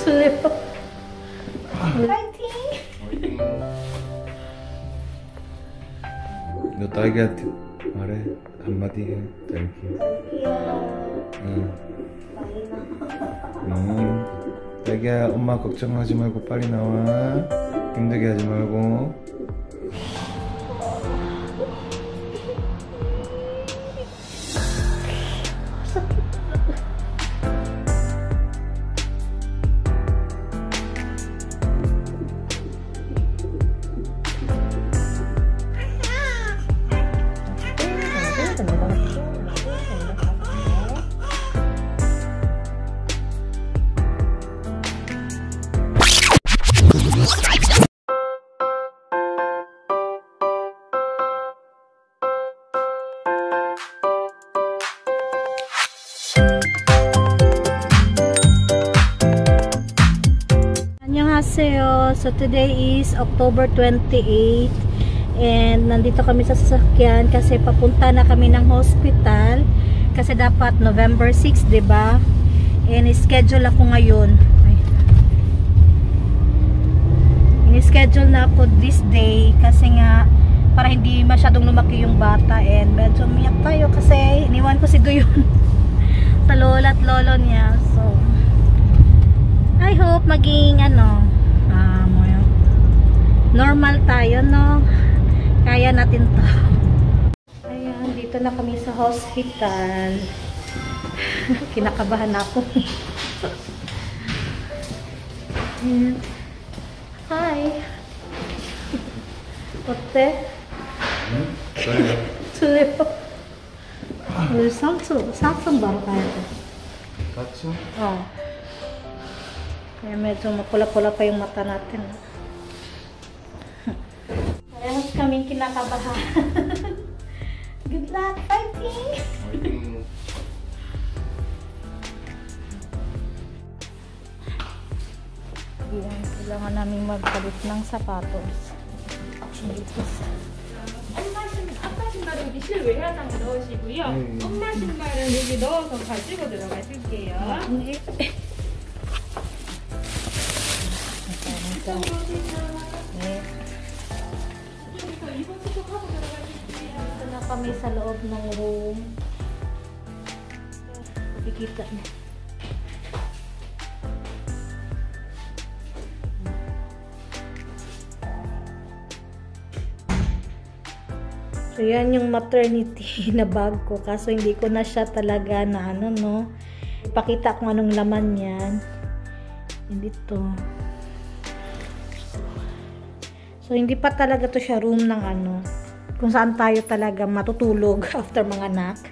tulip. Fighting! 너 딸기한테 말해. 한마디 해. 딸기. 딸기야, 엄마 걱정하지 말고 빨리 나와. 힘들게 하지 말고. Annyeonghaseyo. So today is October 28 and nandito kami sa sasakyan kasi papunta na kami ng hospital kasi dapat November 6, 'di ba? And schedule ako ngayon. Schedule na ako this day kasi nga para hindi masyadong lumaki yung bata and medyo umiyak tayo kasi iniwan ko si Duyon sa lola at lolo niya. So I hope maging normal tayo, no? Kaya natin to. Ayan, dito na kami sa hospital. Kinakabahan ako. Hi. 어때? tulip. 우리 삼촌 바로 가야 돼. 맞죠? Kaya medyo mapula-pula pa yung mata natin. Parehas kaming kinakabahan. Good luck, fighting! Yan, kailangan namin magpalit ng sapatos. 아빠 신발은 여기 실외 해당에 넣으시고요. 엄마 신발은 여기 넣어서 가지고 들어가실게요. Ito na kami sa loob ng room. Nakikita na. So yan yung maternity na bag ko kaso hindi ko na siya talaga na ipakita kung anong laman yan. Hindi to. So hindi pa talaga to siya room ng kung saan tayo talaga matutulog after mga anak.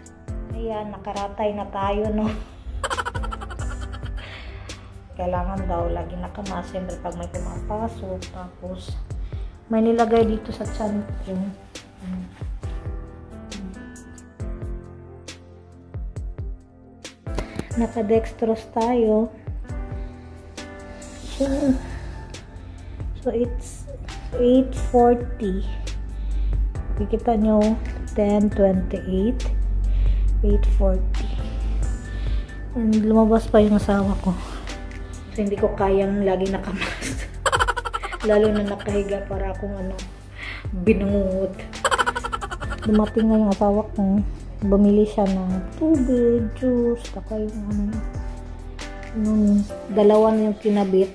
Ayan, nakaratay na tayo, no. Kailangan daw lagi nakamask siyempre pag may pumapasok. Tapos may nilagay dito sa tiyan ko. Naka-dextrose tayo. So it's 8:40. Kikita nyo 10:28 8:40 and lumabas pa yung asawa ko. So hindi ko kayang lagi nakamask. Lalo na nakahiga para akong binungot. Dumating nga yung asawa ko. Bumili siya ng tubig, juice, taka yung dalawa na yung kinabit.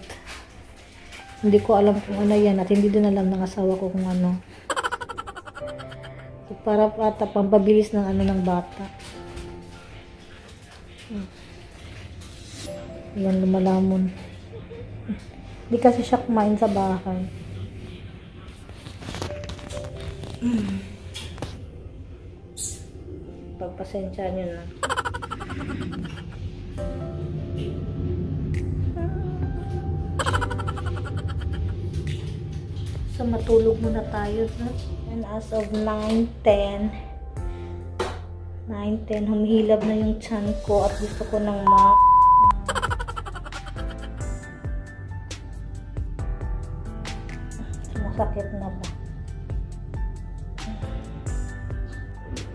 Hindi ko alam kung ano yan at hindi din alam ng asawa ko kung ano. So, para ata pampabilis ng ng bata. Yan, lumalamon. Hindi kasi siya kumain sa bahay. Pagpasensya nyo na. So matulog muna tayo, no? And as of 9:10 humihilab na yung tiyan ko at gusto ko ng sumasakit na ba?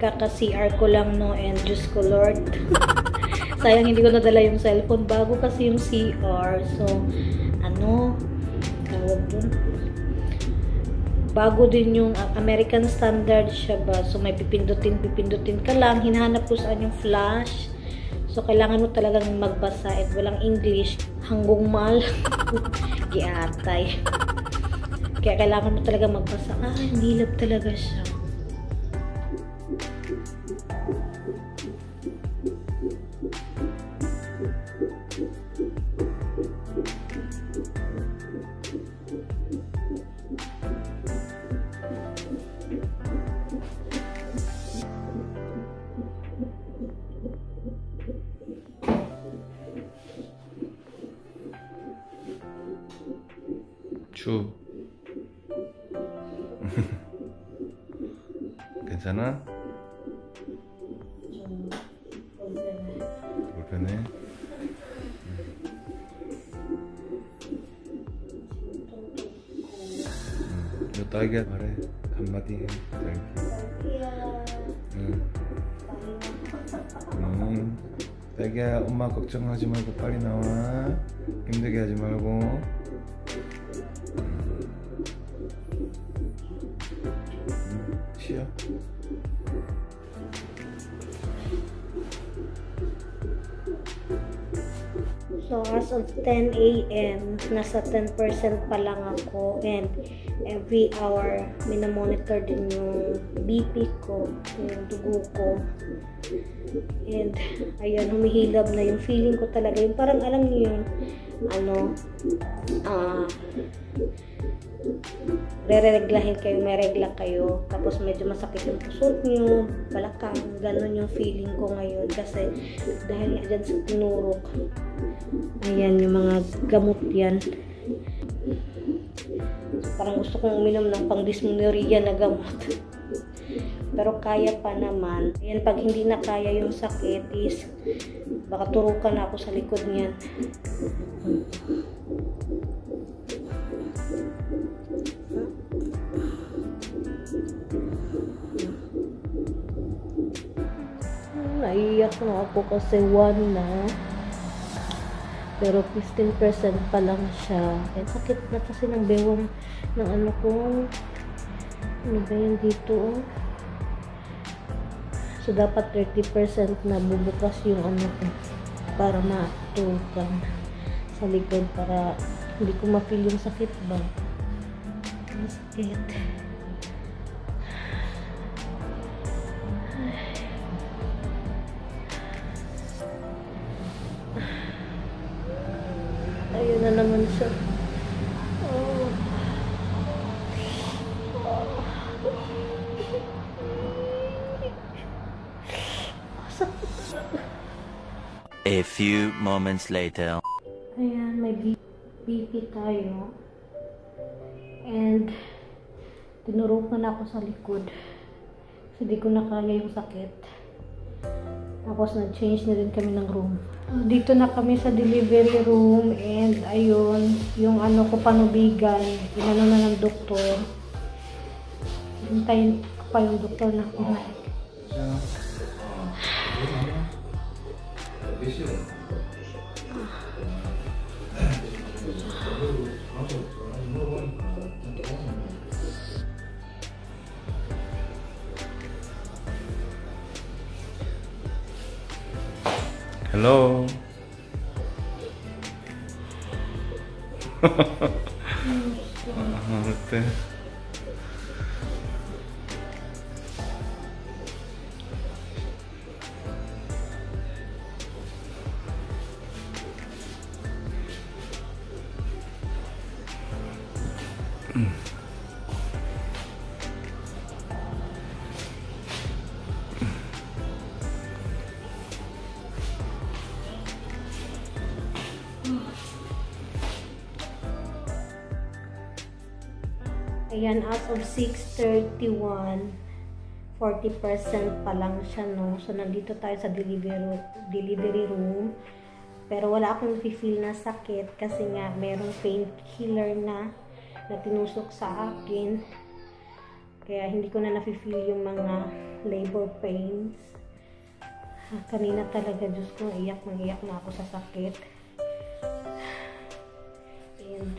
Kaka-CR ko lang, no, and Diyos ko Lord. Sayang hindi ko nadala yung cellphone. Bago kasi yung CR. So, ano, tawag dun. Bago din yung American standard siya ba. So, may pipindutin ka lang. Hinahanap ko saan yung flash. So, kailangan mo talagang magbasa at walang English. Hanggang mal. Giatay. Kaya kailangan mo talaga magbasa. Nilab talaga siya. 주 괜찮아? 불편해? 너 딸기야 말해 한마디 해 딸기야 엄마 걱정하지 말고 빨리 나와 힘들게 하지 말고 쉬어 So, as of 10 a.m., nasa 10% pa lang ako and every hour, minamonitor din yung BP ko, yung dugo ko. And, ayan, humihilab na yung feeling ko talaga. Yung parang alam niyo yung, re-reglahin kayo, may regla kayo, tapos medyo masakit yung pusot nyo, balakang, ganun yung feeling ko ngayon kasi dahil nga dyan sa tinurok. Ayan, yung mga gamot yan. So, parang gusto kong uminom ng pang-dysmenorrhea na gamot. Pero kaya pa naman. Ayan, pag hindi na kaya yung sakit is baka turukan ako sa likod niyan. Naiiyak na ako kasi 1 na. Pero 15% pa lang siya. Eh, sakit na kasi ng bewang ng ano ko. Ano ba yan dito? So, dapat 30% na bubukas yung ano ko. Para matukan sa likod. Para hindi ko ma-feel yung sakit ba. Ang sakit. Ayun na naman siya. A few moments later. Ayan, may BP tayo. And tinurukan ako sa likod. Kasi di ko na kaya yung sakit. Tapos nag-change na rin kami ng room. Dito na kami sa delivery room and ayun, yung ano ko panubigan, inano na ng doktor. Hintayin ko pa yung doktor na kumain. Hello. 어때? Ayan, as of 6:31, 40% pa lang siya, no? So, nandito tayo sa delivery room. Pero wala akong feel na sakit kasi nga merong painkiller na tinusok sa akin. Kaya hindi ko na na-feel yung mga labor pains. Kanina talaga, Diyos ko, iyak na ako sa sakit. And,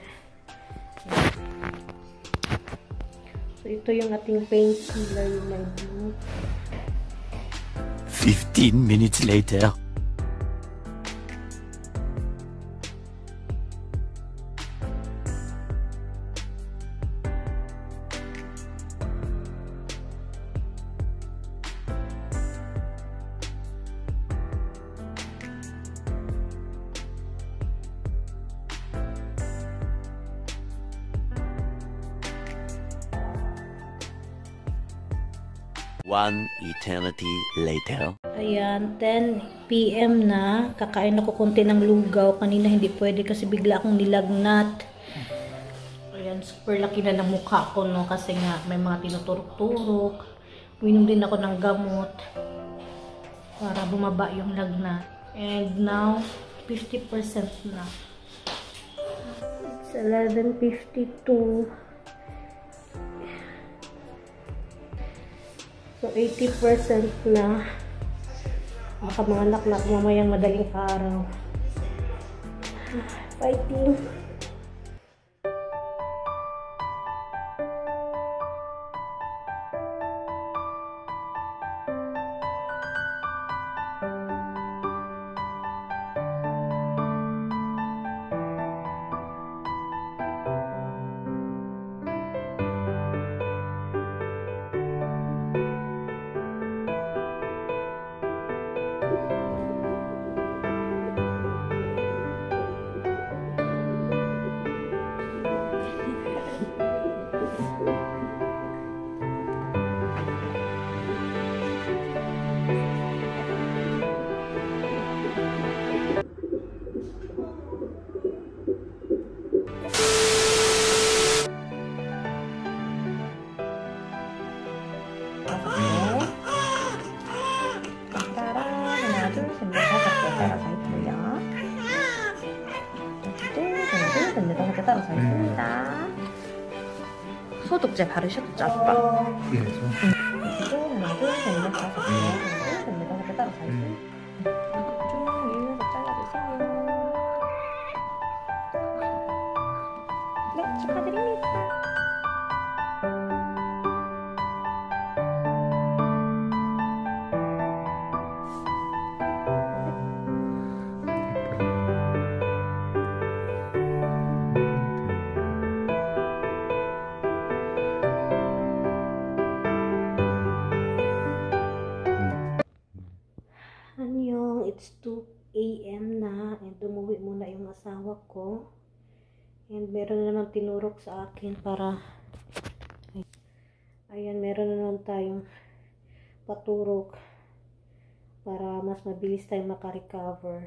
so, ito yung ating painkiller, yung my blue. 15 minutes later. One eternity later. Ayan, 10 PM na. Kakain ako konti ng lugaw. Kanina hindi pwede kasi bigla akong nilagnat. Ayan, super laki na ng mukha ko, no? Kasi nga may mga tinuturok-turok. Uminom din ako ng gamot para bumaba yung lagnat. And now, 50% na. It's 11:52. So, 80% na. Baka mga anak mamayang madaling araw. Fighting. 따라서 있습니다. 소독제 바르셨죠, 아빠? 예, 저. 하나, 둘, 셋, 넷, 다섯 개. 하나, 둘, 셋, 넷, 다섯 개 따라서 있습니다. 쭉 이어서 잘라주세요. 네, 축하드립니다. Anyong, it's 2 AM na and umuwi muna yung asawa ko and meron na naman tinurok sa akin para ayan, meron na naman tayong paturok para mas mabilis tayong makarecover.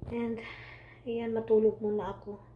And ayan, matulog muna ako.